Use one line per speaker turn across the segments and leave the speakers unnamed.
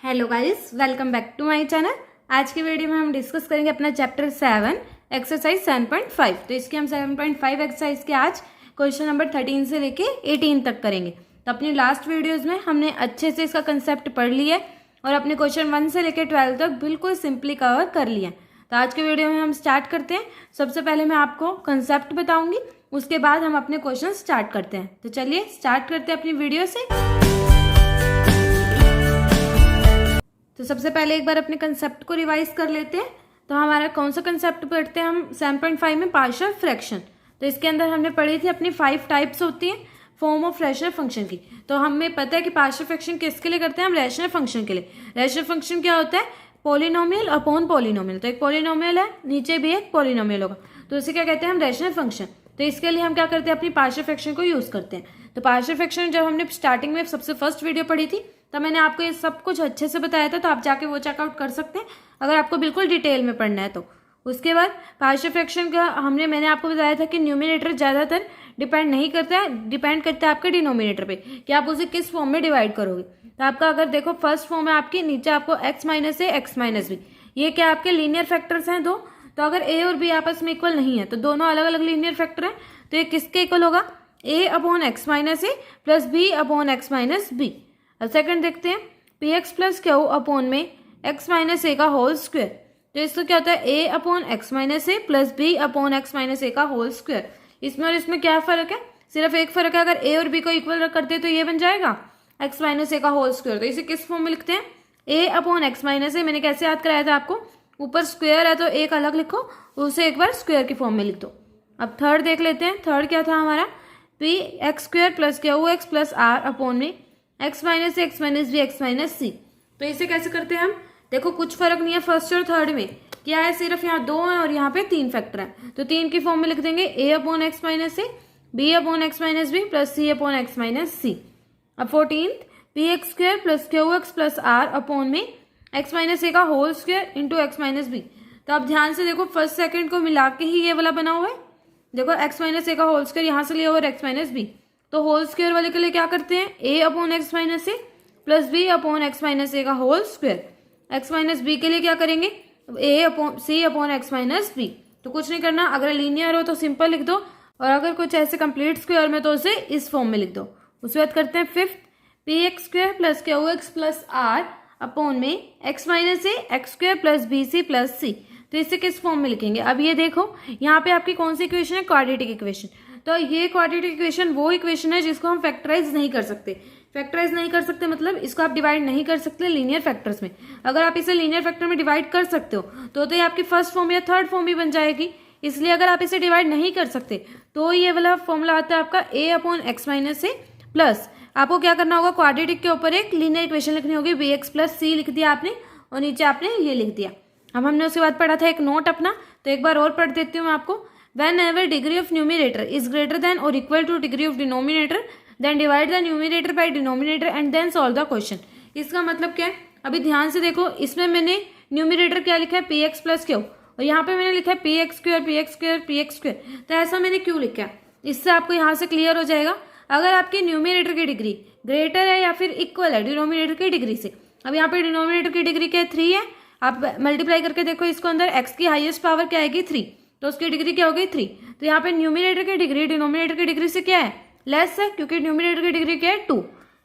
Hello guys, welcome back to my channel. आज की video में हम डिस्कस करेंगे अपना चैप्टर 7 एक्सरसाइज 7.5। तो इसके हम 7.5 एक्सरसाइज के आज क्वेश्चन नंबर 13 से लेके 18 तक करेंगे। तो अपनी लास्ट वीडियोस में हमने अच्छे से इसका कंसेप्ट पढ़ लिया और अपने क्वेश्चन 1 से लेकर 12 तक बिल्कुल सिंपली कवर कर लिया। तो आज के वीडियो में हम स्टार्ट करते हैं। सबसे पहले मैं आपको कंसेप्ट बताऊंगी, उसके बाद हम अपने क्वेश्चन स्टार्ट करते हैं। तो चलिए स्टार्ट करते हैं अपनी वीडियो से। तो सबसे पहले एक बार अपने कंसेप्ट को रिवाइज कर लेते हैं। तो हमारा कौन सा कंसेप्ट पढ़ते हैं हम 7.5 में, पार्शियल फ्रैक्शन। तो इसके अंदर हमने पढ़ी थी अपनी 5 टाइप्स होती हैं फॉर्म ऑफ रैशनल फंक्शन की। तो हमें पता है कि पार्शियल फ्रैक्शन किसके लिए करते हैं हम, रैशनल फंक्शन के लिए। रैशनल फंक्शन क्या होता है, पॉलिनोमियल अपॉन पॉलिनोमियल। तो एक पॉलिनोमियल है, नीचे भी एक पॉलिनोमियल होगा, तो इसे क्या कहते हैं हम, रैशनल फंक्शन। तो इसके लिए हम क्या करते हैं, अपनी पार्शियल फ्रैक्शन को यूज करते हैं। तो पार्शियल फ्रैक्शन जब हमने स्टार्टिंग में सबसे फर्स्ट वीडियो पढ़ी थी तब मैंने आपको ये सब कुछ अच्छे से बताया था, तो आप जाके वो चेकआउट कर सकते हैं अगर आपको बिल्कुल डिटेल में पढ़ना है तो। उसके बाद पार्शियल फ्रैक्शन का मैंने आपको बताया था कि न्यूमिनेटर ज्यादातर डिपेंड नहीं करता है, डिपेंड करता है आपके डिनोमिनेटर पे कि आप उसे किस फॉर्म में डिवाइड करोगे। तो आपका अगर देखो फर्स्ट फॉर्म है आपकी, नीचे आपको x minus a x minus B, ये क्या आपके लीनियर फैक्टर्स हैं दो। तो अगर a और b आपस में इक्वल नहीं है तो दोनों अलग अलग लीनियर फैक्टर हैं, तो ये किसके इक्वल होगा, a upon x minus a plus b upon x minus b. अब सेकंड देखते हैं, p x plus q upon में एक्स माइनस ए का होल स्क्वायर। तो इसको क्या होता है, a upon x minus a plus b upon x minus a का होल स्क्वायर। इसमें और इसमें क्या फर्क है, सिर्फ एक फर्क है, अगर ए और बी को इक्वल करते तो ये बन जाएगा एक्स माइनस ए का होल स्क्वायर। तो इसे किस फॉर्म में लिखते हैं, ए अपॉन एक्स माइनस ए। मैंने कैसे याद कराया था आपको, ऊपर स्क्वायर है तो एक अलग लिखो, उसे एक बार स्क्वायर की फॉर्म में लिख दो। अब थर्ड देख लेते हैं। थर्ड क्या था हमारा, p x square plus q x plus r upon में x minus a x minus b x minus c. तो इसे कैसे करते हैं हम, देखो कुछ फर्क नहीं है फर्स्ट और थर्ड में, क्या है, सिर्फ यहाँ 2 है और यहाँ पे 3 फैक्टर है। तो 3 की फॉर्म में लिख देंगे a upon x minus a, b upon x minus b plus c upon x minus c. अब 14th, p x square plus q x plus r upon में एक्स माइनस ए का whole square into x minus b. तो अब ध्यान से देखो first second को मिला के ही ये वाला बना हुआ है। देखो एक्स माइनस ए का होल स्क्वायर यहाँ से लिया हुआ एक्स माइनस बी, तो होल स्क्वायर वाले के लिए क्या करते हैं, a upon x minus a plus b upon x minus a का whole square. X minus b के लिए क्या करेंगे, a upon c upon x minus b. तो कुछ नहीं करना, अगर लीनियर हो तो सिंपल लिख दो, और अगर कुछ ऐसे कंप्लीट स्क्वायर में तो उसे इस फॉर्म में लिख दो। उसके बाद करते हैं fifth, p x square plus q x plus r upon में x minus a x square plus b c plus c. तो इसे किस फॉर्म में लिखेंगे, अब ये देखो यहाँ पे आपकी कौन सी इक्वेशन है, क्वाड्रेटिक इक्वेशन। तो ये क्वाड्रेटिक इक्वेशन वो इक्वेशन है जिसको हम फैक्टराइज नहीं कर सकते। फैक्टराइज नहीं कर सकते मतलब इसको आप डिवाइड नहीं कर सकते लीनियर फैक्टर्स में। अगर आप इसे लीनियर फैक्टर में डिवाइड कर सकते हो तो ये आपकी फर्स्ट फॉर्म या थर्ड फॉर्म भी बन जाएगी। इसलिए अगर आप इसे डिवाइड नहीं कर सकते तो ये वाला फॉर्मूला आता है आपका ए upon x minus a plus, आपको क्या करना होगा, क्वाड्रेटिक के ऊपर एक लीनियर इक्वेशन लिखनी होगी, बी एक्स प्लस सी लिख दिया आपने और नीचे आपने ये लिख दिया। अब हमने उसके बाद पढ़ा था एक नोट अपना, तो एक बार और पढ़ देती हूँ मैं आपको। Whenever degree of numerator is greater than or equal to degree of denominator, then divide the numerator by denominator and then solve the question। इसका मतलब क्या है, अभी ध्यान से देखो, इसमें मैंने न्यूमिनेटर क्या लिखा है, पी एक्स प्लस क्यू, और यहाँ पे मैंने लिखा है P x square P x square P x square. तो ऐसा मैंने क्यों लिखा है, इससे आपको यहाँ से क्लियर हो जाएगा। अगर आपकी न्यूमिनेटर की डिग्री ग्रेटर है या फिर इक्वल है डिनोमिनेटर की डिग्री से, अब यहाँ पे डिनोमिनेटर की डिग्री क्या है, 3 है। आप मल्टीप्लाई करके देखो इसको, अंदर एक्स की हाईएस्ट पावर क्या आएगी, 3, तो उसकी डिग्री क्या होगी 3। तो यहाँ पे न्यूमिनेटर की डिग्री डिनोमिनेटर की डिग्री से क्या है, लेस है, क्योंकि न्यूमिनेटर की डिग्री क्या है 2।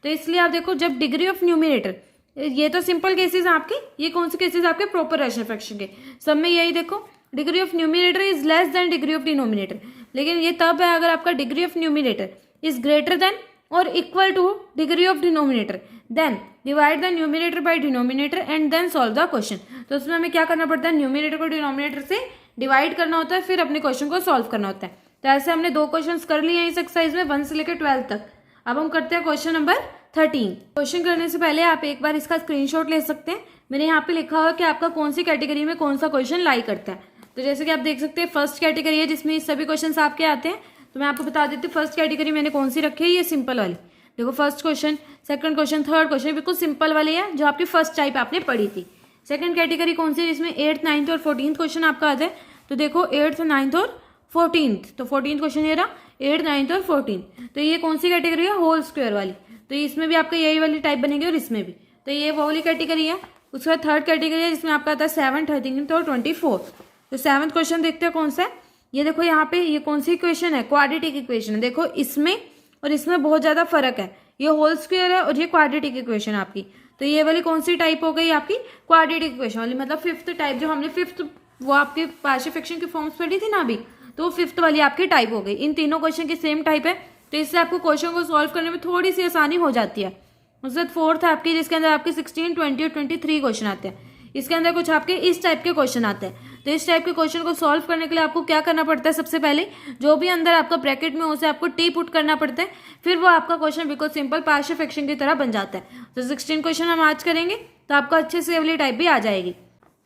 तो इसलिए आप देखो जब डिग्री ऑफ न्यूमिनेटर, ये तो सिंपल केसेस हैं आपके, ये कौन से केसेस आपके, प्रॉपर रैशनल फ्रैक्शन के, सब में यही देखो, degree of numerator is less than degree of denominator. लेकिन ये तब है अगर आपका degree of numerator is greater than और equal to degree of denominator, then divide the numerator by denominator and then solve the question. तो उसमें हमें क्या करना पड़ता है, न्यूमिनेटर को डिनोमिनेटर से डिवाइड करना होता है, फिर अपने क्वेश्चन को सॉल्व करना होता है। तो ऐसे हमने 2 क्वेश्चंस कर लिए हैं इस एक्सरसाइज में 1 से लेकर 12 तक। अब हम करते हैं क्वेश्चन नंबर 13। क्वेश्चन करने से पहले आप एक बार इसका स्क्रीनशॉट ले सकते हैं। मैंने यहाँ पे लिखा हुआ कि आपका कौन सी कैटेगरी में कौन सा क्वेश्चन लाई करता है। तो जैसे कि आप देख सकते हैं फर्स्ट कैटेगरी है जिसमें सभी क्वेश्चन आपके आते हैं। तो मैं आपको बता देती हूँ फर्स्ट कैटेगरी मैंने कौन सी रखी है, ये सिंपल वाली। देखो first question, second question, third question बिल्कुल सिंपल वाली है जो आपकी फर्स्ट टाइप आपने पढ़ी थी। सेकंड कैटेगरी कौन सी है, जिसमें 8th 9th और 14th क्वेश्चन आपका आता है। तो देखो 8th 9th और 14th, तो 14th क्वेश्चन ये रहा, 8th 9th और 14th। तो ये कौन सी कैटेगरी है, होल स्क्वायर वाली। तो इसमें भी आपका यही वाली टाइप बनेगी और इसमें भी। तो ये वो वाली कैटेगरी है। उसके बाद थर्ड कैटेगरी है जिसमें आपका आता है 7, 13 तो 24। तो 7th क्वेश्चन देखते हैं कौन सा है। ये देखो यहाँ पे ये कौन सी इक्वेशन है, क्वाड्रेटिक इक्वेशन है। देखो इसमें और इसमें बहुत ज्यादा फर्क है, ये होल स्क्वायर है और ये क्वाड्रेटिक इक्वेशन आपकी। तो ये वाली कौन सी टाइप हो गई आपकी, क्वाड्रेटिक इक्वेशन वाली, मतलब फिफ्थ टाइप। जो हमने फिफ्थ वो आपके पार्शियल फ्रैक्शन की फॉर्म्स पढ़ी थी ना अभी, तो वो फिफ्थ वाली आपकी टाइप हो गई। इन तीनों क्वेश्चन की सेम टाइप है, तो इससे आपको क्वेश्चन को सॉल्व करने में थोड़ी सी आसानी हो जाती है। उसके बाद फोर्थ है आपकी जिसके अंदर आपके 16, 20 और 23 क्वेश्चन आते हैं। इसके अंदर कुछ आपके इस टाइप के क्वेश्चन आते हैं। तो इस टाइप के क्वेश्चन को सॉल्व करने के लिए आपको क्या करना पड़ता है, सबसे पहले जो भी अंदर आपका ब्रैकेट में उसे आपको टी पुट करना पड़ता है, फिर वो आपका क्वेश्चन बिल्कुल सिंपल पार्शियल फ्रैक्शन की तरह बन जाता है। तो 16 क्वेश्चन हम आज करेंगे तो आपको अच्छे से वाली टाइप भी आ जाएगी।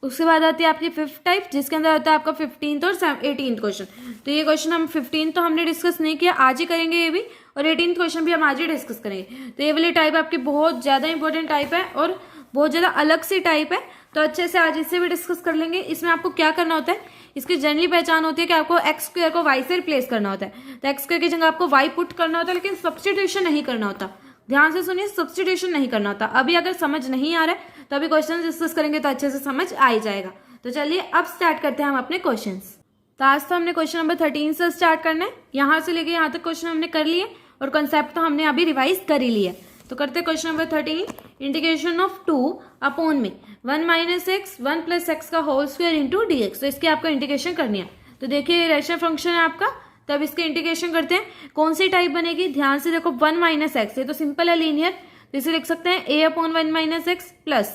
उसके बाद आती है आपकी फिफ्थ टाइप जिसके अंदर होता है आपका 15th और 18th क्वेश्चन। तो ये क्वेश्चन हम 15 तो हमने डिस्कस नहीं किया, आज ही करेंगे ये भी, और 18th क्वेश्चन भी हम आज ही डिस्कस करेंगे। तो ये वाली टाइप आपकी बहुत ज्यादा इंपॉर्टेंट टाइप है और बहुत ज्यादा अलग सी टाइप है, तो अच्छे से आज इससे भी डिस्कस कर लेंगे। इसमें आपको क्या करना होता है, इसकी जनरली पहचान होती है कि आपको एक्स स्क्वायर को वाई से रिप्लेस करना होता है। तो एक्स स्क्वायर की जगह आपको वाई पुट करना होता है, लेकिन सब्स्टिट्यूशन नहीं करना होता। ध्यान से सुनिए, सब्स्टिट्यूशन नहीं करना होता। अभी अगर समझ नहीं आ रहा है तो अभी क्वेश्चन डिस्कस करेंगे तो अच्छे से समझ आ ही जाएगा। तो चलिए अब स्टार्ट करते हैं हम अपने क्वेश्चंस। तो आज तो हमने क्वेश्चन नंबर 13 से स्टार्ट करना है। यहाँ से लेके यहाँ तक क्वेश्चन हमने कर लिए और कंसेप्ट तो हमने अभी रिवाइज कर ही लिया। तो करते हैं question number 13, integration of 2 upon में 1 माइनस एक्स 1 प्लस एक्स का whole square into d x. तो इसकी आपको इंटीग्रेशन करनी है। तो देखिए रेशनल फंक्शन है आपका, तब इसके इंटीग्रेशन करते हैं। कौन सी टाइप बनेगी, ध्यान से देखो, 1 माइनस एक्स, ये तो सिंपल है लीनियर, तो इसे लिख सकते हैं a upon 1 minus x plus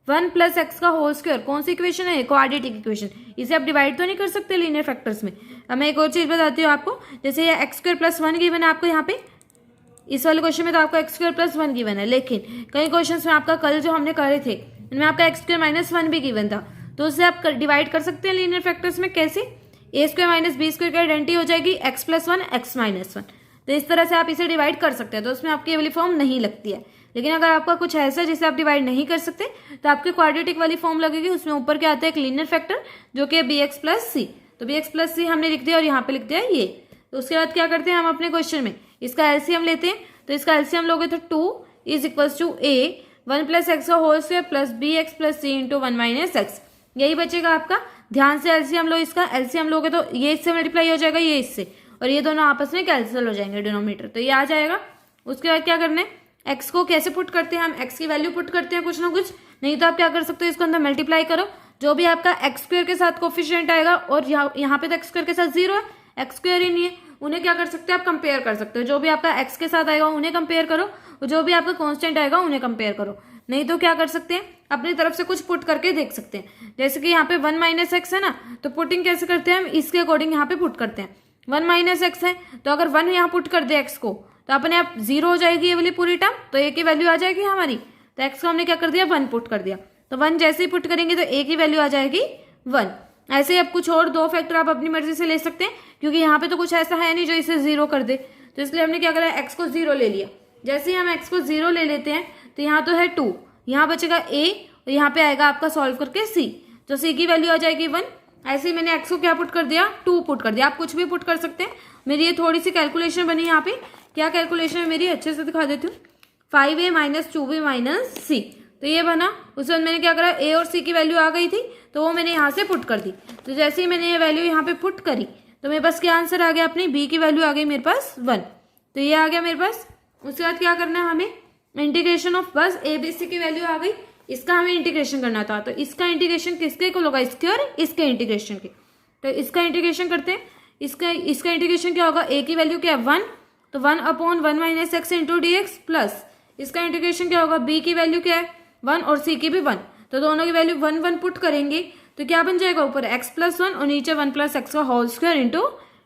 1 plus x का होल स्क्वायर। कौन सी इक्वेशन है, क्वाड्रेटिक इक्वेशन। इसे आप डिवाइड तो नहीं कर सकते लीनियर फैक्टर्स में। अब मैं एक और चीज बताती हूँ आपको, जैसे ये एक्स स्क्वायर प्लस 1 गिवन है आपको यहाँ पे, इस वाले क्वेश्चन में तो आपका एक्स स्क्वायर प्लस 1 गिवन है, लेकिन कई क्वेश्चंस में आपका कल जो हमने करे थे इनमें आपका एक्स स्क्वायर माइनस 1 भी गिवन था। तो उससे आप डिवाइड कर सकते हैं लीनियर फैक्टर्स में। कैसे, ए स्क्वायर माइनस बी स्क्वायर की आइडेंटिटी हो जाएगी एक्स प्लस 1 एक्स माइनस 1। तो इस तरह से आप इसे डिवाइड कर सकते हैं, तो उसमें आपकी ये वाली फॉर्म नहीं लगती है। लेकिन अगर आपका कुछ ऐसा जिसे आप डिवाइड नहीं कर सकते तो आपके क्वाड्रेटिक वाली फॉर्म लगेगी। उसमें ऊपर क्या आता है, एक लीनियर फैक्टर जो कि बी एक्स प्लस सी। तो बी एक्स प्लस सी हमने लिख दिया और यहाँ पे लिख दिया ये। तो उसके बाद क्या करते हैं हम अपने क्वेश्चन में, इसका एलसीएम लेते हैं। तो इसका एलसीएम लोगे तो 2 is equals to a 1 plus x का whole square plus b x plus c into 1 minus x, यही बचेगा आपका। ध्यान से एलसीएम लो, इसका एलसीएम लोगे तो ये इससे मल्टीप्लाई हो जाएगा, ये इससे, और ये दोनों आपस में कैंसिल हो जाएंगे डिनोमिनेटर, तो ये आ जाएगा। उसके बाद क्या करना है, एक्स को कैसे पुट करते हैं हम, एक्स की वैल्यू पुट करते हैं कुछ ना कुछ, नहीं तो आप क्या कर सकते हो, इसको अंदर मल्टीप्लाई करो। जो भी आपका एक्स स्क्वायर के साथ कोफिशिएंट आएगा, और यहाँ पे तो एक्स स्क्वायर के साथ 0 है, एक्स स्क्वायर ही नहीं है, उन्हें क्या कर सकते हैं आप, कंपेयर कर सकते हो। जो भी आपका एक्स के साथ आएगा उन्हें कंपेयर करो, और जो भी आपका कांस्टेंट आएगा उन्हें कंपेयर करो। नहीं तो क्या कर सकते हैं, अपनी तरफ से कुछ पुट करके देख सकते हैं। जैसे कि यहाँ पे 1 माइनस एक्स है ना, तो पुटिंग कैसे करते हैं हम, इसके अकॉर्डिंग यहाँ पे पुट करते हैं। 1 माइनस एक्स है तो अगर 1 यहाँ पुट कर दे एक्स को, तो अपने आप 0 हो जाएगी ये वाली पूरी टर्म, तो ए की वैल्यू आ जाएगी हमारी। तो एक्स को हमने क्या कर दिया, 1 पुट कर दिया, तो 1 जैसे ही पुट करेंगे तो ए की वैल्यू आ जाएगी 1। ऐसे ही अब कुछ और 2 फैक्टर आप अपनी मर्जी से ले सकते हैं, क्योंकि यहाँ पे तो कुछ ऐसा है नहीं जो इसे 0 कर दे। तो इसलिए हमने क्या करा, एक्स को 0 ले लिया। जैसे ही हम एक्स को 0 ले लेते हैं तो यहाँ तो है 2, यहाँ बचेगा ए, और यहाँ पे आएगा आपका सॉल्व करके सी, तो सी की वैल्यू आ जाएगी 1। ऐसे ही मैंने एक्स को क्या पुट कर दिया, 2 पुट कर दिया। आप कुछ भी पुट कर सकते हैं। मेरी ये थोड़ी सी कैलकुलेशन बनी यहाँ पे, क्या कैलकुलेशन है मेरी, अच्छे से दिखा देती हूँ। 5a minus 2b minus c, तो ये बना। उसके बाद मैंने क्या करा, ए और सी की वैल्यू आ गई थी तो वो मैंने यहाँ से पुट कर दी। तो जैसे ही मैंने ये वैल्यू यहाँ पे पुट करी तो मेरे पास क्या आंसर आ गया, अपनी बी की वैल्यू आ गई मेरे पास 1, तो ये आ गया मेरे पास। उसके बाद क्या करना है हमें, इंटीग्रेशन ऑफ, बस ए बी सी की वैल्यू आ गई, इसका हमें इंटीग्रेशन करना था। तो इसका इंटीग्रेशन किसके इक्वल होगा, इसके और इसके इंटीग्रेशन के। तो इसका इंटीग्रेशन करते हैं। इसका इंटीग्रेशन क्या होगा, ए की वैल्यू क्या है 1, तो 1 upon 1 minus x into d x, plus इसका इंटीग्रेशन क्या होगा, बी की वैल्यू क्या है 1 और सी की भी 1, तो दोनों की वैल्यू 1 1 पुट करेंगे तो क्या बन जाएगा, ऊपर एक्स प्लस 1 और नीचे 1 प्लस एक्स का whole square into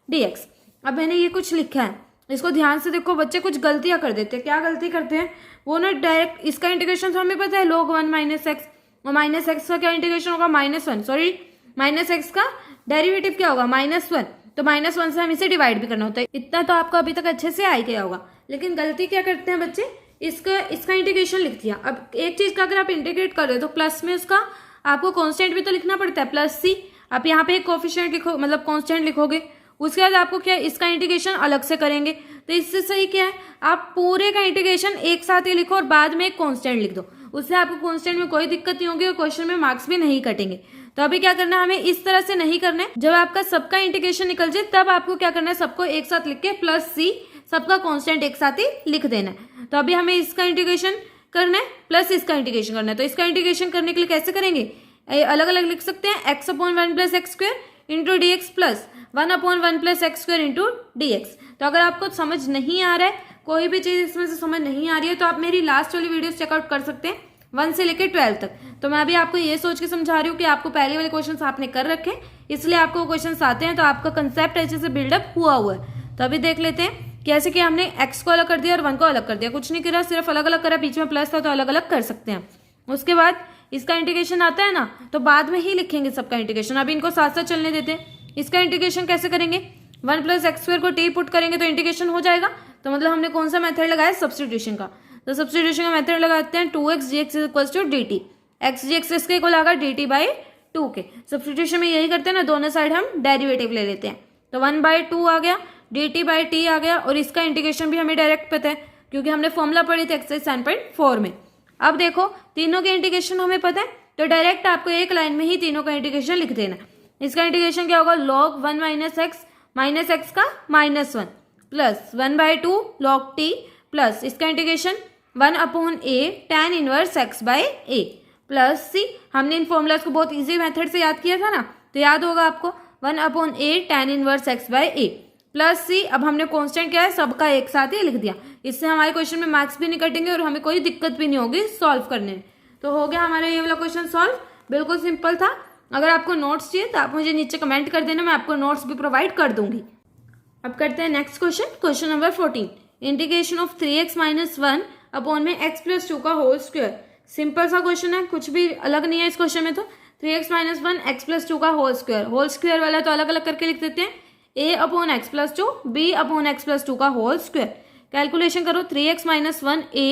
d x. अब मैंने ये कुछ लिखा है, इसको ध्यान से देखो। बच्चे कुछ गलतियां कर देते हैं। क्या गलती करते हैं वो ना, डायरेक्ट इसका इंटीग्रेशन तो हमें पता है log 1 माइनस एक्स, और माइनस एक्स का क्या इंटीग्रेशन होगा, माइनस एक्स का डेरिवेटिव क्या होगा -1, तो -1 से हम इसे डिवाइड भी करना होता है। इतना तो आपको अभी तक अच्छे से आ ही गया होगा। लेकिन गलती क्या करते हैं बच्चे, इसका इंटीग्रेशन लिख दिया। अब एक चीज का अगर आप इंटीग्रेट कर रहे हो तो प्लस में उसका आपको कांस्टेंट भी तो लिखना पड़ता है, प्लस सी। आप यहाँ पे एक कोफिशिएंट लिखो, मतलब कांस्टेंट लिखोगे, उसके बाद आपको क्या, इसका इंटीग्रेशन अलग से करेंगे। तो इससे सही क्या है, आप पूरे का इंटीग्रेशन एक साथ ही लिखो और बाद में एक कांस्टेंट लिख दो। उससे आपको कांस्टेंट में कोई दिक्कत नहीं होगी और क्वेश्चन में मार्क्स भी नहीं कटेंगे। तो अभी क्या करना है, हमें इस तरह से नहीं करना है। जब आपका सबका इंटीग्रेशन निकल जाए तब आपको क्या करना है, सबको एक साथ लिख के प्लस सी सबका कांस्टेंट एक साथ ही लिख देना है। तो अभी हमें इसका इंटीग्रेशन करना है प्लस इसका इंटीग्रेशन करना है। तो इसका इंटीग्रेशन करने के लिए कैसे करेंगे, अलग अलग लिख सकते हैं, x upon one plus x square into d x plus one upon one plus x square into d x. तो अगर आपको समझ नहीं आ रहा है, कोई भी चीज इसमें से समझ नहीं आ रही है, तो आप मेरी लास्ट वाली वीडियोस चेकआउट कर सकते हैं 1 से लेकर 12 तक। तो मैं अभी आपको ये सोच के समझा रही हूँ कि आपको पहले वाले क्वेश्चंस आपने कर रखे, इसलिए आपको क्वेश्चंस आते हैं, तो आपका कंसेप्ट अच्छे से बिल्डअप हुआ है। तो अभी देख लेते हैं कैसे कि हमने एक्स को अलग कर दिया और 1 को अलग कर दिया, कुछ नहीं करा, सिर्फ अलग अलग करा, बीच में प्लस था तो अलग अलग कर सकते हैं। उसके बाद इसका इंटीग्रेशन आता है ना, तो बाद में ही लिखेंगे सबका इंटीग्रेशन, अभी इनको साथ साथ चलने देते हैं। इसका इंटीग्रेशन कैसे करेंगे, 1 प्लस एक्स स्क्वायर को टी पुट करेंगे तो इंटीग्रेशन हो जाएगा। तो मतलब हमने कौन सा मेथड लगाया, सब्स्टिट्यूशन का। तो सब्स्टिट्यूशन का मेथड लगाते हैं 2x dx equal to dt, x dx इसके इक्वल आएगा dt बाई 2 के। सब्स्टिट्यूशन में यही करते हैं ना, दोनों साइड हम डेरिवेटिव ले लेते हैं। तो 1/2 आ गया, dt बाई t आ गया, और इसका इंटीग्रेशन भी हमें डायरेक्ट पता है क्योंकि हमने फॉर्मूला पढ़ी थी एक्सरसाइज 7.4 में। अब देखो तीनों के इंटीग्रेशन हमें पता है, तो डायरेक्ट आपको एक लाइन में ही तीनों का इंटीग्रेशन लिख देना। इसका इंटीग्रेशन क्या होगा, log 1 माइनस एक्स का -1 प्लस 1/2 log t प्लस इसका integration 1 upon a tan inverse x by a plus c. हमने इन फॉर्मूलाज को बहुत इजी मेथड से याद किया था ना, तो याद होगा आपको 1 upon a tan inverse x by a plus c. अब हमने कांस्टेंट क्या है, सबका एक साथ ही लिख दिया, इससे हमारे क्वेश्चन में मार्क्स भी नहीं कटेंगे और हमें कोई दिक्कत भी नहीं होगी सॉल्व करने में। तो हो गया हमारा ये वाला क्वेश्चन सॉल्व, बिल्कुल सिंपल था। अगर आपको नोट्स चाहिए तो आप मुझे नीचे कमेंट कर देना, मैं आपको नोट्स भी प्रोवाइड कर दूंगी। अब करते हैं next question, question number 14, integration of 3x minus 1 upon में x प्लस 2 का होल स्क्वायर। सिंपल सा क्वेश्चन है, कुछ भी अलग नहीं है इस क्वेश्चन में। तो 3x माइनस 1 x प्लस 2 का होल स्क्वायर वाला तो अलग अलग करके लिख देते हैं, a upon x plus 2 b upon x plus 2 का होल स्क्वायर। कैलकुलेशन करो, 3x minus 1 a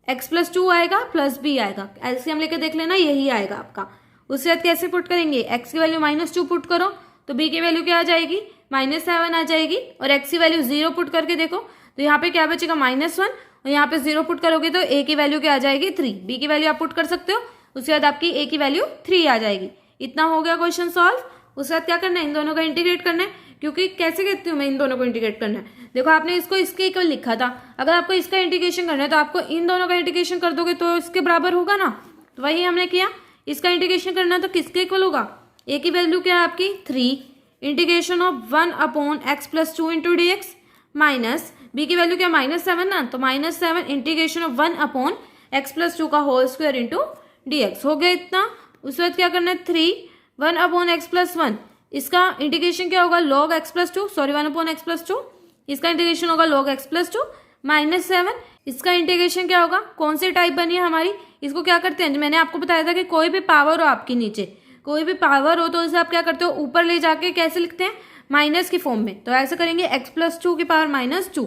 x plus 2 आएगा प्लस b आएगा, एलसीएम लेके देख लेना, यही आएगा आपका। उसके बाद कैसे पुट करेंगे, x की वैल्यू -2 पुट करो तो b की वैल्यू क्या आ जाएगी, -7 आ जाएगी, और x की वैल्यू 0 पुट करके देखो तो यहाँ पे क्या बचेगा -1, और यहाँ पे 0 पुट करोगे तो a की वैल्यू क्या आ जाएगी 3, b की वैल्यू आप पुट कर सकते हो, उसके बाद आपकी a की वैल्यू 3 आ जाएगी। इतना हो गया क्वेश्चन सॉल्व। उसके बाद क्या करना है, इन दोनों का इंटीग्रेट करना है, क्योंकि कैसे कहती हूँ मैं इन दोनों को इंटीग्रेट करना है, देखो आपने इसको इसके इक्वल लिखा था, अगर आपको इसका इंटीग्रेशन करना है तो आपको इन दोनों का इंटीग्रेशन कर दोगे तो इसके बराबर होगा ना, तो वही हमने किया। इसका इंटीग्रेशन करना तो किसके इक्वल होगा, a की वैल्यू क्या है आपकी 3, integration of 1 upon x plus 2 into d x, minus b की वैल्यू क्या -7 ना, तो -7 integration of 1 upon x plus 2 का whole square into d x. हो गया इतना। उसके बाद क्या करना है, 3 1 अपॉन एक्स प्लस 1, इसका इंटीग्रेशन क्या होगा log x plus 2, sorry 1 upon x plus 2, इसका इंटीग्रेशन होगा log x प्लस 2 -7, इसका इंटीग्रेशन क्या होगा, कौन सी टाइप बनी है हमारी, इसको क्या करते हैं, मैंने आपको बताया था कि कोई भी पावर हो आपकी नीचे, कोई भी पावर हो तो इसे आप क्या करते हो, ऊपर ले जाके कैसे लिखते हैं, माइनस की फॉर्म में। तो ऐसे करेंगे x प्लस 2 की पावर -2,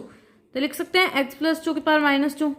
तो लिख सकते हैं x प्लस 2 की पावर -2।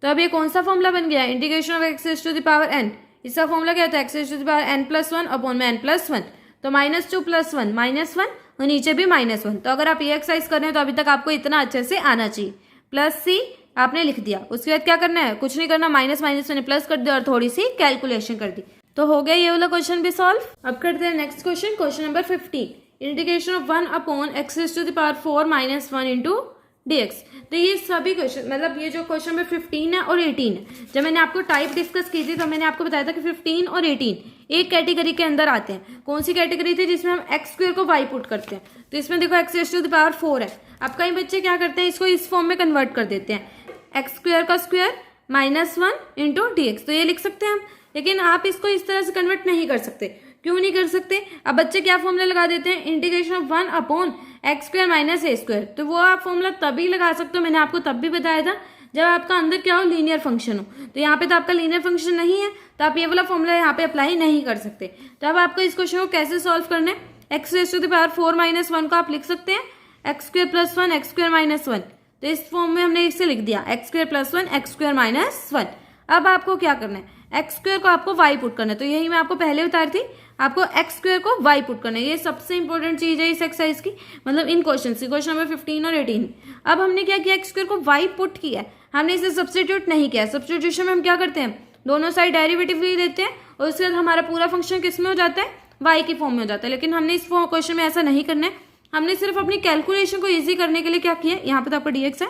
तो अब ये कौन सा फॉर्मूला बन गया, integration of x to the power n, इसका फॉर्मूला क्या था, x to the power n plus 1 upon में n प्लस 1, तो -2 प्लस 1 -1 और नीचे भी -1। तो अगर आप ये एक्सरसाइज कर रहे हैं तो अभी तक आपको इतना अच्छे से आना चाहिए। प्लस सी आपने लिख दिया, उसके बाद क्या करना है, कुछ नहीं करना, माइनस मैंने प्लस कर दिया और थोड़ी सी कैलकुलेशन कर दी, तो हो गया ये वाला क्वेश्चन भी सॉल्व। अब करते हैं next question, question number 15, integration of 1 upon x to the power 4 - 1 into dx। तो ये सभी क्वेश्चन, मतलब ये जो क्वेश्चन में 15 है और 18 है, जब मैंने आपको टाइप डिस्कस की थी तो मैंने आपको बताया था कि 15 और 18 एक कैटेगरी के अंदर आते हैं। कौन सी कैटेगरी थी, जिसमें हम एक्स स्क्वायर को वाई पुट करते हैं। तो इसमें देखो एक्स टू द पावर 4 है, अब कई बच्चे क्या करते हैं, इसको इस फॉर्म में कन्वर्ट कर देते हैं, एक्स स्क्वायर का स्क्वायर -1 इंटू dx, तो ये लिख सकते हैं हम, लेकिन आप इसको इस तरह से कन्वर्ट नहीं कर सकते। क्यों नहीं कर सकते, अब बच्चे क्या फॉर्मूला लगा देते हैं, integration of 1 upon x square minus A square. तो वो आप फॉर्मूला तभी लगा सकते हो, मैंने आपको तब भी बताया था, जब आपका अंदर क्या हो, लीनियर फंक्शन हो। तो यहाँ पे तो आपका लीनियर फंक्शन नहीं है, तो आप ये वाला फॉर्मूला यहाँ पे अप्लाई नहीं कर सकते। तो अब आपको इस क्वेश्चन को कैसे सॉल्व करना है, x raise to the power 4 - 1 को आप लिख सकते हैं x square plus 1 x square minus 1। तो इस फॉर्म में हमने इसे लिख दिया x square plus 1 x square minus 1। अब आपको क्या करना है, एक्स स्क्वायर को आपको वाई पुट करना है, तो यही मैं आपको पहले बता रही थी, आपको एक्स स्क्वायर को वाई पुट करना है। ये सबसे इंपॉर्टेंट चीज है इस एक्सरसाइज की, मतलब इन क्वेश्चन की, क्वेश्चन नंबर 15 और 18। अब हमने क्या किया, एक्स स्क्वायर को वाई पुट किया है, हमने इसे सब्स्टिट्यूट नहीं किया। सब्स्टिट्यूशन में हम क्या करते हैं, दोनों साइड डेरिवेटिव ले लेते हैं और उसके बाद हमारा पूरा फंक्शन किस में हो जाता है, y की फॉर्म में हो जाता है। लेकिन हमने इस क्वेश्चन में ऐसा नहीं करना है, हमने सिर्फ अपनी कैलकुलेशन को ईजी करने के लिए क्या किया, यहाँ पे तो आपका dx है,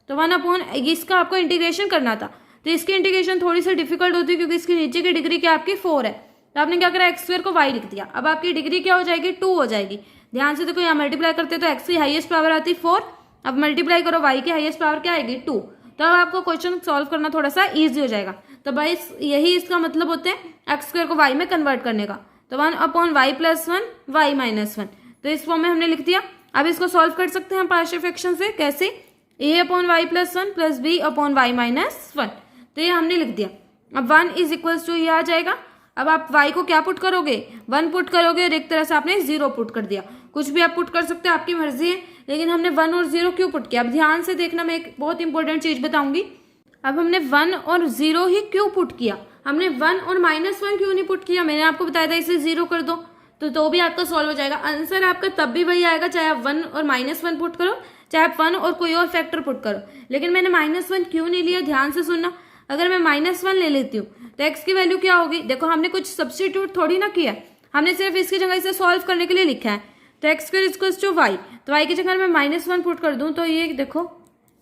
तो 1 इसका आपको इंटीग्रेशन करना था, तो इसकी इंटीग्रेशन थोड़ी सी डिफिकल्ट होती है क्योंकि इसकी नीचे की डिग्री क्या आपकी 4 है, तो आपने क्या करा, x² को y लिख दिया। अब आपकी डिग्री क्या हो जाएगी, 2 हो जाएगी। ध्यान से देखो, यहाँ मल्टीप्लाई करते तो x की हाईएस्ट पावर आती 4, अब मल्टीप्लाई करो y की हाईएस्ट पावर क्या आएगी 2, तो अब आपको क्वेश्चन सॉल्व करना थोड़ा सा ईजी हो जाएगा। तो भाई यही इसका मतलब होता है x² को y में कन्वर्ट करने का। तो 1/y + 1 y - 1, तो इस फॉर्म में हमने लिख दिया। अब इसको सॉल्व कर सकते हैं हम पार्शियल फ्रैक्शन से, कैसे, a/y + 1 + b/y - 1, तो ये हमने लिख दिया। अब 1 = ये आ जाएगा। अब आप y को क्या पुट करोगे, 1 पुट करोगे और एक तरह से आपने 0 पुट कर दिया। कुछ भी आप पुट कर सकते हो, आपकी मर्जी है, लेकिन हमने 1 और 0 क्यों पुट किया, अब ध्यान से देखना, मैं एक बहुत इंपॉर्टेंट चीज बताऊंगी। अब हमने 1 और 0 ही क्यों पुट किया, हमने 1 और -1 क्यों नहीं पुट किया, मैंने आपको बताया था इसे 0 कर दो तो भी आपका सॉल्व हो जाएगा। आंसर आपका तब भी वही आएगा, चाहे आप 1 और -1 पुट करो, चाहे आप 1 और कोई और फैक्टर पुट करो। लेकिन मैंने -1 क्यों नहीं लिया, ध्यान से सुनना। अगर मैं -1 ले लेती हूँ तो x की वैल्यू क्या होगी, देखो हमने कुछ सब्स्टिट्यूट थोड़ी ना किया, हमने सिर्फ इसकी जगह इसे सॉल्व करने के लिए लिखा है। तो x² = y, तो y की जगह मैं -1 पुट कर दूं तो ये देखो,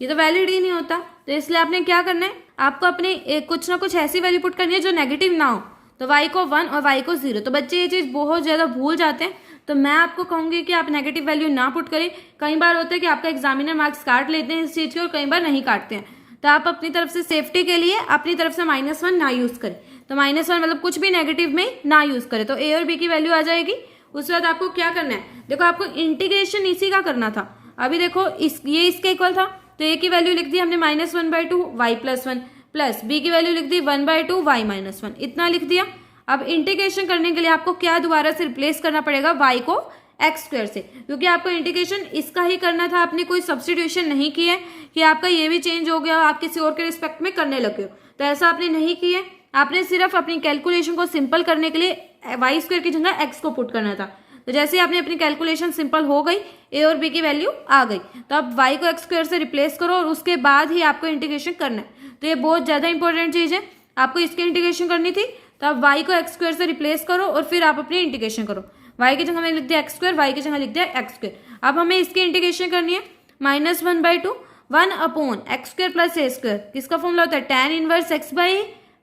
ये तो वैलिड ही नहीं होता। तो इसलिए आपने क्या करना है, आपको अपने कुछ ना कुछ ऐसी वैल्यू पुट करनी है जो नेगेटिव ना हो। तो y को 1 और y को 0, तो बच्चे ये चीज बहुत ज्यादा भूल जाते हैं, तो मैं आपको कहूंगी कि आप नेगेटिव वैल्यू ना पुट करें। कई बार होता है कि आपका एग्जामिनर मार्क्स काट लेते हैं इस चीज के और कई बार नहीं काटते हैं, तो आप अपनी तरफ से सेफ्टी के लिए अपनी तरफ से -1 ना यूज करें। तो -1 मतलब कुछ भी नेगेटिव में ना यूज करें, तो a और b की वैल्यू आ जाएगी। उसके बाद आपको क्या करना है, देखो आपको इंटीग्रेशन इसी का करना था। अभी देखो ये इसके इक्वल था, तो a की वैल्यू लिख दी हमने -1/2 y + 1 प्लस b की वैल्यू लिख दी 1/2 y - 1, इतना लिख दिया। अब इंटीग्रेशन करने के लिए आपको क्या दोबारा से रिप्लेस करना पड़ेगा, y को x² से, क्योंकि आपको इंटीग्रेशन इसका ही करना था, आपने कोई सब्स्टिट्यूशन नहीं की है कि आपका ये भी चेंज हो गया, आप किसी और के रिस्पेक्ट में करने लगे हो, तो ऐसा आपने नहीं किया। आपने सिर्फ अपनी कैलकुलेशन को सिंपल करने के लिए y² की जगह x को पुट करना था। तो जैसे आपने अपनी कैलकुलेशन सिंपल हो गई, a और b की वैल्यू आ गई, तो अब y को x² से रिप्लेस करो और उसके बाद ही आपको इंटीग्रेशन करना है। तो ये बहुत ज्यादा इंपॉर्टेंट चीज है, आपको इसकी इंटीग्रेशन करनी थी, तो अब y को x² से रिप्लेस करो और फिर आप अपनी इंटीग्रेशन करो। y की जगह मैंने लिख दिया x², y की जगह लिख दिया x²। अब हमें इसकी इंटीग्रेशन करनी है, -1/2 1/x² + a², किसका फॉर्मूला होता है, tan 1 x/a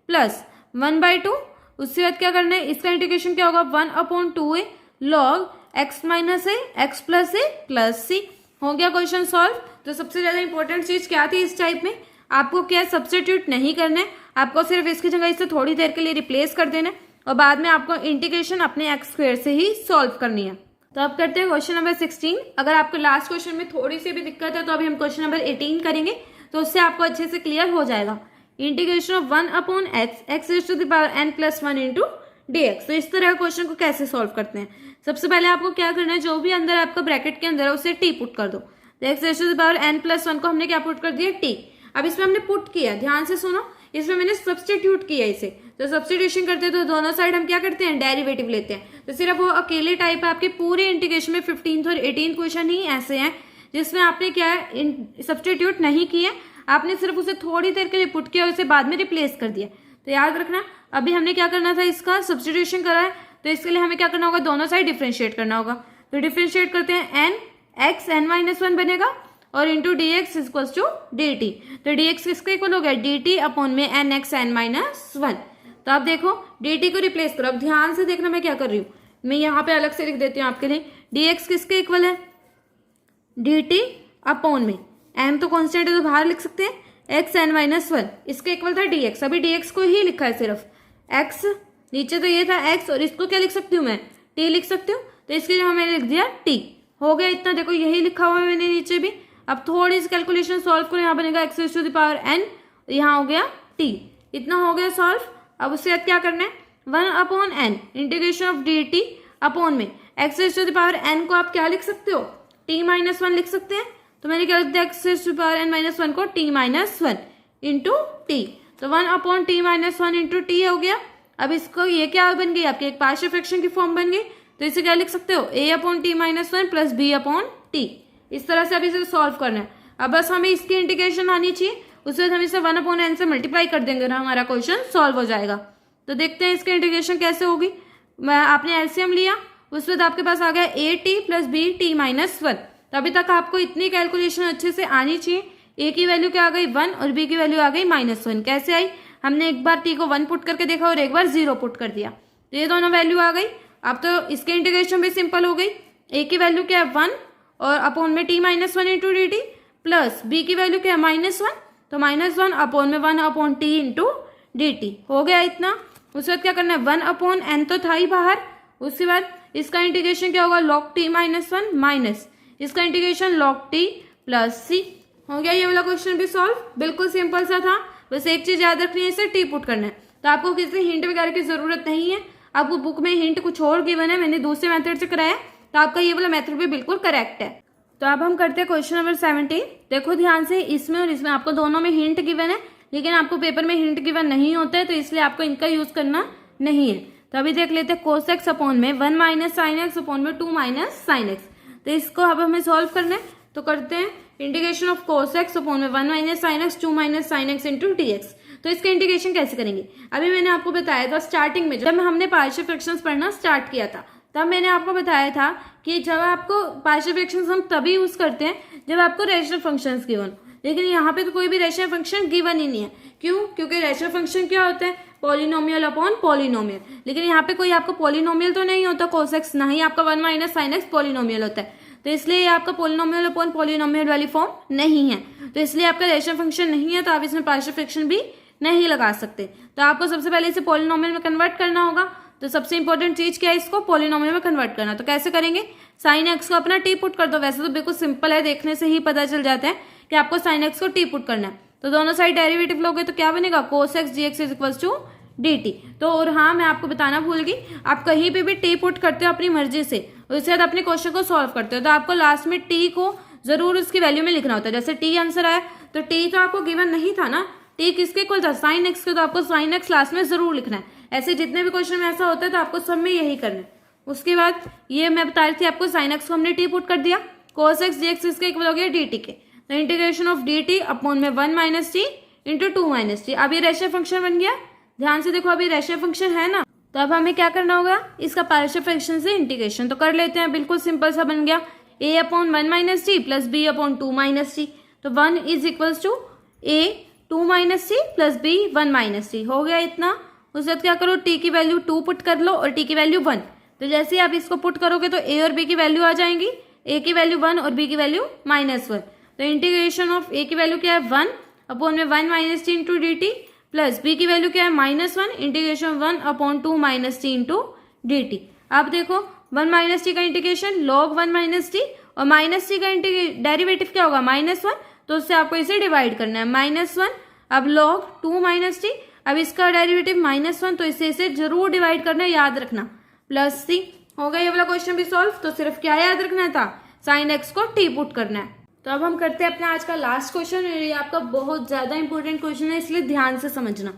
प्लस 1/2, उसके बाद क्या करना है, इसका इंटीग्रेशन क्या होगा, 1/2a log x - a x + a + c। हो गया क्वेश्चन सॉल्व। तो सबसे ज्यादा इंपॉर्टेंट चीज क्या थी इस टाइप में, आपको क्या सब्स्टिट्यूट नहीं करना है, आपको सिर्फ इसकी जगह इसे थोड़ी देर के लिए रिप्लेस कर देना है और बाद में आपको इंटीग्रेशन अपने x² से ही सॉल्व करनी है। तो अब करते हैं क्वेश्चन नंबर 16। अगर आपको लास्ट क्वेश्चन में थोड़ी सी भी दिक्कत है तो अभी हम क्वेश्चन नंबर 18 करेंगे, तो उससे आपको अच्छे से क्लियर हो जाएगा। Integration of 1/x x⁴n + 1 × dx। तो इस तरह क्वेश्चन को कैसे सॉल्व करते हैं, सबसे पहले आपको क्या करना है, जो भी अंदर आपका ब्रैकेट के अंदर है उसे t पुट कर दो। तो x⁴n + 1 को हमने क्या पुट कर दिया, t। अब इसमें हमने पुट किया, ध्यान से सुनो, इसमें मैंने सब्स्टिट्यूट किया इसे। तो सब्स्टिट्यूशन करते हैं तो दोनों साइड हम क्या करते हैं, डेरिवेटिव लेते हैं। तो सिर्फ वो अकेले टाइप है, आपके पूरे इंटीग्रेशन में 15th और 18th क्वेश्चन ही ऐसे हैं जिसमें आपने क्या है, सब्स्टिट्यूट नहीं किया, आपने सिर्फ उसे थोड़ी देर के लिए पुट किया और उसे बाद में रिप्लेस कर दिया। तो याद रखना, अभी हमने क्या करना था, इसका सब्स्टिट्यूशन करा है, तो इसके लिए हमें क्या करना होगा, दोनों साइड डिफ्रेंशिएट करना होगा। तो डिफ्रेंशिएट करते हैं, n x n - 1 बनेगा और इंटू dx = dt। तो dx किसके इक्वल हो गया, dt/n x n - 1। तो आप देखो dt को रिप्लेस करो। अब ध्यान से देखना मैं क्या कर रही हूँ, मैं यहाँ पे अलग से लिख देती हूँ आपके लिए। dx किसके इक्वल है, dt/, m तो कांस्टेंट है तो बाहर लिख सकते हैं, x n - 1 इसके इक्वल था dx। अभी dx को ही लिखा है सिर्फ, x नीचे तो ये था x और इसको क्या लिख सकती हूँ मैं, t लिख सकती हूँ। तो इसके लिए मैंने लिख दिया t, हो गया इतना। देखो यही लिखा हुआ है मैंने नीचे भी। अब थोड़ी सी कैलकुलेशन सॉल्व करो, यहाँ बनेगा x⁴n, यहाँ हो गया t, इतना हो गया सॉल्व। अब उससे क्या करना है, 1/n इंटीग्रेशन ऑफ dt/, में x⁴n को आप क्या लिख सकते हो, t - 1 लिख सकते हैं। तो मैंने क्या लिख दिया, x⁴n - 1 को t - 1 इंटू t। तो 1/t - 1 इंटू t हो गया। अब इसको ये क्या बन गई, आपकी एक पार्शियल फ्रैक्शन की फॉर्म बन गई। तो इसे क्या लिख सकते हो, a/t - 1 प्लस b/t। इस तरह से अभी इसे सॉल्व करना है। अब बस हमें इसकी इंटीग्रेशन आनी चाहिए उसके बाद हम इसे 1/n से मल्टीप्लाई कर देंगे और हमारा क्वेश्चन सॉल्व हो जाएगा। तो देखते हैं इसकी इंटीग्रेशन कैसे होगी। आपने एलसीएम लिया, उसके बाद आपके पास आ गया a t plus b t minus 1। तो अभी तक आपको इतनी कैलकुलेशन अच्छे से आनी चाहिए। ए की वैल्यू क्या आ गई 1 और बी की वैल्यू आ गई -1। कैसे आई, हमने एक बार टी को 1 पुट करके देखा और एक बार 0 पुट कर दिया, तो ये दोनों वैल्यू आ गई। अब तो इसके इंटीग्रेशन भी सिंपल हो गई। ए की वैल्यू क्या है 1 और अपॉन में t -1 into d t, plus b की वैल्यू क्या है -1, तो -1 अपॉन में 1 upon t into d t हो गया इतना। उसके बाद क्या करना है 1/n तो था ही बाहर। उसके बाद इसका इंटीग्रेशन क्या होगा log t -1 माइनस इसका इंटीग्रेशन log t प्लस सी। हो गया ये वाला क्वेश्चन भी सॉल्व। बिल्कुल सिंपल सा था, बस एक चीज याद रखनी है, इसे टी पुट करना है। तो आपको किसी हिंट वगैरह की जरूरत नहीं है। आपको बुक में हिंट कुछ और गिवन है, मैंने दूसरे मेथड से कराया, तो आपका ये वाला मेथड भी बिल्कुल करेक्ट है। तो अब हम करते हैं क्वेश्चन नंबर 17। देखो ध्यान से, इसमें और इसमें आपको दोनों में हिंट गिवन है, लेकिन आपको पेपर में हिंट गिवन नहीं होता है, तो इसलिए आपको इनका यूज करना नहीं है। तो अभी देख लेते हैं cos x अपॉन में 1 माइनस साइन एक्स अपॉन में 2 माइनस साइन एक्स। तो इसको अब हमें सॉल्व करना है, तो करते हैं integration of cos x upon में 1 minus sine x 2 minus sine x into d x. तो इसका इंटीग्रेशन कैसे करेंगे, अभी मैंने आपको बताया था स्टार्टिंग में, जब हमने पार्शियल फ्रैक्शंस पढ़ना स्टार्ट किया था, तब मैंने आपको बताया था कि जब आपको पार्शियल फ्रैक्शंस हम तभी यूज करते हैं जब आपको रैशनल फंक्शंस गिवन। लेकिन यहाँ पे तो कोई भी रैशनल फंक्शन गिवन ही नहीं है। क्यों? क्योंकि रैशनल फंक्शन क्या होता है, पॉलिनोमियल अपॉन पॉलिनोमियल। लेकिन यहाँ पे कोई आपका पॉलिनोमियल तो नहीं होता cos x, ना ही आपका 1 माइनस साइन एक्स पॉलिनोमियल होता है, तो इसलिए ये आपका पॉलिनोमियल अपॉन पॉलिनोमियल वाली फॉर्म नहीं है, तो इसलिए आपका रैशनल फंक्शन नहीं है, तो आप इसमें पार्शियल फ्रैक्शन भी नहीं लगा सकते। तो आपको सबसे पहले इसे पॉलिनोमियल में कन्वर्ट करना होगा। तो सबसे इंपॉर्टेंट चीज क्या है, इसको पॉलिनोमियल में कन्वर्ट करना। तो कैसे करेंगे, साइन एक्स को अपना टी पुट कर दो। वैसे तो बिल्कुल सिंपल है, देखने से ही पता चल जाता है कि आपको साइन एक्स को टी पुट करना है। तो दोनों साइड डेरिवेटिव लोगे तो क्या बनेगा, cos x dx is equals to dt। तो और हाँ, मैं आपको बताना भूल गई, आप कहीं पे भी टी पुट करते हो अपनी मर्जी से, उसके बाद अपने क्वेश्चन को सॉल्व करते हो, तो आपको लास्ट में टी को जरूर उसकी वैल्यू में लिखना होता है। जैसे टी आंसर आया, तो टी तो आपको गिवन नहीं था ना, टी किसके इक्वल था, साइन एक्स के, तो आपको साइन एक्स लास्ट में जरूर लिखना है। ऐसे जितने भी क्वेश्चन में ऐसा होता है, तो आपको सब में यही करना है। उसके बाद ये मैं बता रही थी आपको, साइन एक्स को हमने टी पुट कर दिया, cos x dx इसके इक्वल हो गया dt के, तो इंटीग्रेशन ऑफ dt अपॉन में 1 minus T into 2 minus T. अब ये रेशनल फंक्शन बन गया। ध्यान से देखो, अभी रेशनल फंक्शन है ना, तो अब हमें क्या करना होगा, इसका पार्शियल फ्रैक्शन से इंटीग्रेशन तो कर लेते हैं। बिल्कुल सिंपल सा बन गया, a upon 1 minus t plus b upon 2 minus t. तो 1 is equals to a 2 minus t plus b 1 minus t हो गया इतना। उसके बाद क्या करो, t की वैल्यू 2 पुट कर लो और t की वैल्यू 1। तो जैसे ही आप इसको पुट करोगे तो a और b की वैल्यू आ जाएंगी, a की वैल्यू 1 और b की वैल्यू -1। तो इंटीग्रेशन ऑफ a की वैल्यू क्या है 1 अपॉन में 1 minus T into d t, plus b की वैल्यू क्या है -1 integration 1 upon 2 minus T into d T. अब देखो 1 माइनस टी का इंटीग्रेशन log 1 माइनस टी, और माइनस टी का डेरिवेटिव क्या होगा -1, तो उससे आपको इसे डिवाइड करना है -1। अब log 2 माइनस टी, अब इसका डेरिवेटिव -1, तो इसे जरूर डिवाइड करना है, याद रखना, प्लस सी। हो गया ये वाला क्वेश्चन भी सॉल्व। तो सिर्फ क्या याद रखना था, साइन एक्स को टी पुट करना है। तो अब हम करते हैं अपना आज का लास्ट क्वेश्चन। ये आपका बहुत ज्यादा इंपॉर्टेंट क्वेश्चन है, इसलिए ध्यान से समझना।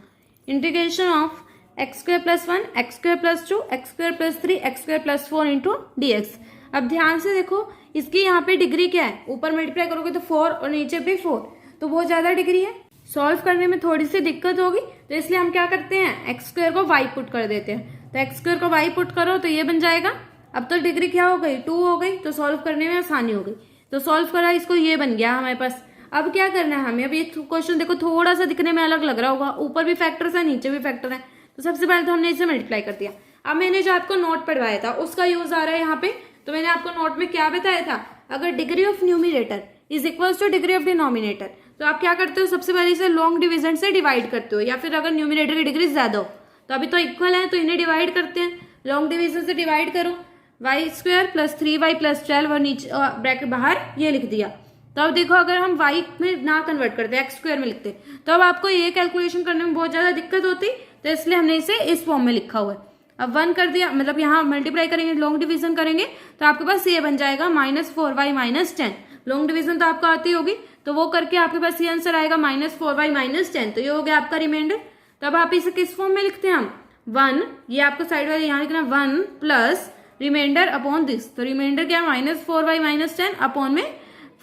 Integration of x square plus 1 x square plus 2 x square plus 3 x square plus 4 into d x. अब ध्यान से देखो, इसकी यहाँ पे डिग्री क्या है, ऊपर मल्टीप्लाई करोगे तो 4 और नीचे भी 4, तो बहुत ज्यादा डिग्री है, सॉल्व करने में थोड़ी सी दिक्कत होगी, तो इसलिए हम क्या करते हैं, एक्स स्क्वायर को वाई पुट कर देते हैं। तो एक्स स्क्वायर को वाई पुट करो तो ये बन जाएगा। अब तो डिग्री क्या हो गई, 2 हो गई, तो सॉल्व करने में आसानी हो गई। तो सॉल्व करा, इसको ये बन गया हमारे पास। अब क्या करना है हमें, अब ये क्वेश्चन देखो थोड़ा सा दिखने में अलग लग रहा होगा, ऊपर भी फैक्टर्स है नीचे भी फैक्टर है, तो सबसे पहले तो हमने इसे मल्टीप्लाई कर दिया। अब मैंने जो आपको नोट पढ़वाया था उसका यूज आ रहा है यहाँ पे। तो मैंने आपको नोट में क्या बताया था, अगर degree of numerator is equals to degree of denominator, तो आप क्या करते हो, सबसे पहले इसे लॉन्ग डिवीजन से डिवाइड करते हो, या फिर अगर न्यूमिनेटर की डिग्री ज्यादा हो, तो अभी तो इक्वल है तो इन्हें डिवाइड करते हैं, लॉन्ग डिवीजन से डिवाइड करो, y square plus 3y plus 12 और नीचे ब्रैकेट बाहर ये लिख दिया। तो अब देखो, अगर हम y में ना कन्वर्ट करते, एक्स स्क्वायर में लिखते, तो अब आपको ये कैलकुलेशन करने में बहुत ज्यादा दिक्कत होती, तो इसलिए हमने इसे इस फॉर्म में लिखा हुआ है। अब 1 कर दिया, मतलब यहाँ मल्टीप्लाई करेंगे, लॉन्ग डिवीजन करेंगे, तो आपके पास ये बन जाएगा -4y - 10। लॉन्ग डिवीजन तो आपको आती होगी, तो वो करके आपके पास ये आंसर आएगा -4y - 10। तो ये हो गया आपका रिमाइंडर। तो अब आप इसे किस फॉर्म में लिखते हैं, हम 1, ये आपको साइड वाले यहाँ लिखना 1 प्लस रिमाइंडर अपॉन दिस। तो रिमाइंडर क्या है, -4y - 10 अपॉन में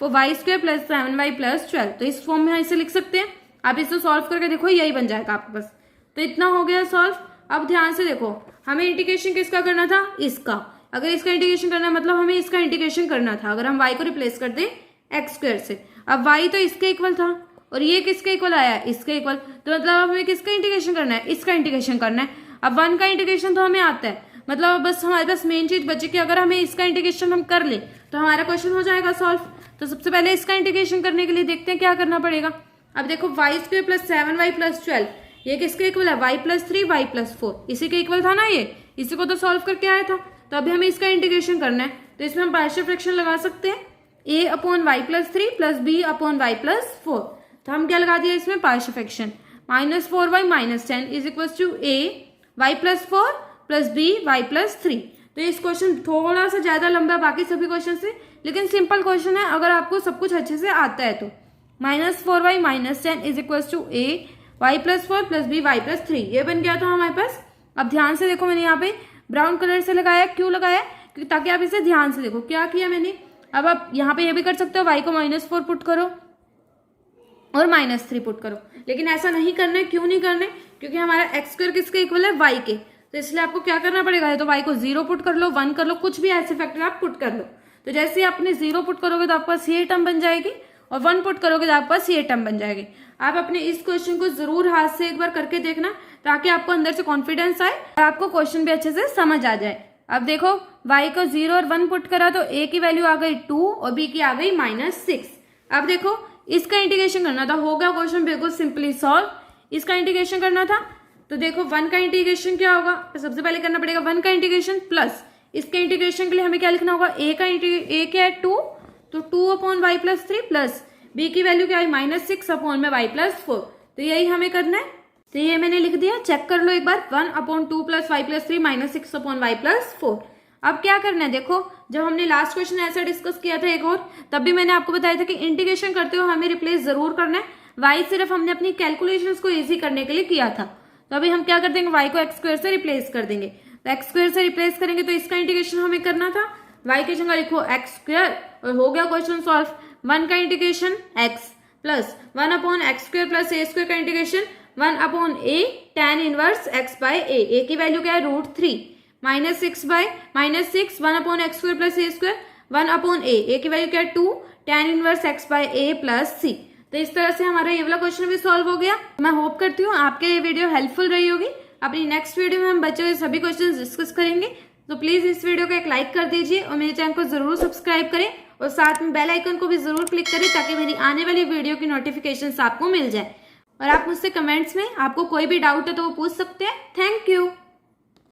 y square plus 7y plus 12। तो इस फॉर्म में इसे लिख सकते हैं। आप इसको सॉल्व करके देखो, यही बन जाएगा आपके पास। तो इतना हो गया सॉल्व। अब ध्यान से देखो, हमें इंटीग्रेशन किसका करना था, इसका। अगर इसका इंटीग्रेशन करना है मतलब हमें इसका इंटीग्रेशन करना था। अगर हम y को रिप्लेस कर दें एक्स स्क्वायर से, अब y तो इसके इक्वल था और ये किसके इक्वल आया, इसके इक्वल, तो मतलब हमें किसका इंटीग्रेशन करना है, इसका इंटीग्रेशन करना है। अब 1 का इंटीग्रेशन तो हमें आता है, मतलब बस हमारे पास मेन चीज बची कि अगर हमें इसका इंटीग्रेशन हम कर ले तो हमारा क्वेश्चन हो जाएगा सॉल्व। तो सबसे पहले इसका इंटीग्रेशन करने के लिए देखते हैं क्या करना पड़ेगा। अब देखो Y square plus 7y plus 12 ये किसके इक्वल है, y प्लस 3 y प्लस 4, इसी के इक्वल था ना ये, इसी को तो सॉल्व करके आया था। तो अभी हमें इसका इंटीग्रेशन करना है, तो इसमें हम पार्शियल फ्रैक्शन लगा सकते हैं, a upon y plus 3 plus b upon y plus 4। तो हम क्या लगा दिया इसमें, partial fraction, -4y minus 10 is equal to a y plus 4 plus b y plus 3। तो इस क्वेश्चन थोड़ा सा ज्यादा लंबा है बाकी सभी क्वेश्चन से, लेकिन सिंपल क्वेश्चन है अगर आपको सब कुछ अच्छे से आता है तो। -4y minus 10 is equal to a y plus 4 plus b y plus 3, ये बन गया था हमारे पास। अब ध्यान से देखो, मैंने यहाँ पे ब्राउन कलर से लगाया, क्यों लगाया, क्योंकि ताकि आप इसे ध्यान से देखो क्या किया मैंने। अब आप यहाँ पे ये भी कर सकते हो, y को -4 पुट करो और -3 पुट करो, लेकिन ऐसा नहीं करना है। क्यों नहीं करना है, क्योंकि हमारा एक्स स्क्वायर किसके इक्वल है, y के, तो इसलिए आपको क्या करना पड़ेगा, तो y को 0 पुट कर लो, 1 कर लो, कुछ भी ऐसे फैक्टर आप पुट कर लो। तो जैसे आपने 0 पुट करोगे तो आपके पास ये टर्म बन जाएगी और 1 पुट करोगे तो आपके पास ये टर्म बन जाएगी। आप अपने इस क्वेश्चन को जरूर हाथ से एक बार करके देखना, ताकि आपको अंदर से कॉन्फिडेंस आए और आपको क्वेश्चन भी अच्छे से समझ आ जाए। अब देखो y को 0 और 1 पुट करा तो a की वैल्यू आ गई 2 और b की आ गई -6। अब देखो इसका इंटीग्रेशन करना था, हो गया क्वेश्चन बिल्कुल सिंपली सॉल्व। इसका इंटीग्रेशन करना था तो देखो 1 का इंटीग्रेशन क्या होगा, तो सबसे पहले करना पड़ेगा 1 का इंटीग्रेशन प्लस इसके इंटीग्रेशन के लिए हमें क्या लिखना होगा, a क्या है 2, तो 2 upon y plus 3 plus b की वैल्यू क्या है -6 अपॉन में y प्लस 4। तो यही हमें करना है, तो ये मैंने लिख दिया, चेक कर लो एक बार, 1 upon 2 plus y plus 3 -6 upon y plus 4। अब क्या करना है, देखो जब हमने लास्ट क्वेश्चन ऐसा डिस्कस किया था एक और, तब भी मैंने आपको बताया था कि इंटीग्रेशन करते हुए हमें रिप्लेस जरूर करना है। y सिर्फ हमने अपनी कैलकुलेशंस को इजी करने के लिए किया था। तो अभी हम क्या कर देंगे, y को एक्स स्क्वायर से रिप्लेस कर देंगे। तो एक्स स्क्वायर से रिप्लेस करेंगे तो इसका इंटीग्रेशन हमें करना था, y की जगह लिखो एक्स स्क्वायर और हो गया क्वेश्चन सॉल्व। 1 का integration x plus 1 upon x square plus a square का integration 1 upon a tan inverse x by a की वैल्यू क्या है √3 -6 1 upon x square plus a square 1 upon a की वैल्यू क्या है 2 tan inverse x by a plus c। तो इस तरह से हमारा ये वाला क्वेश्चन भी सॉल्व हो गया। मैं होप करती हूँ आपके ये वीडियो हेल्पफुल रही होगी। अपनी नेक्स्ट वीडियो में हम बचे हुए सभी क्वेश्चन डिस्कस करेंगे, तो प्लीज इस वीडियो को एक लाइक कर दीजिए और मेरे चैनल को जरूर सब्सक्राइब करें और साथ में बेल आइकन को भी जरूर क्लिक करें, ताकि मेरी आने वाली वीडियो की नोटिफिकेशन आपको मिल जाए। और आप मुझसे कमेंट्स में आपको कोई भी डाउट है तो वो पूछ सकते हैं। Thank you.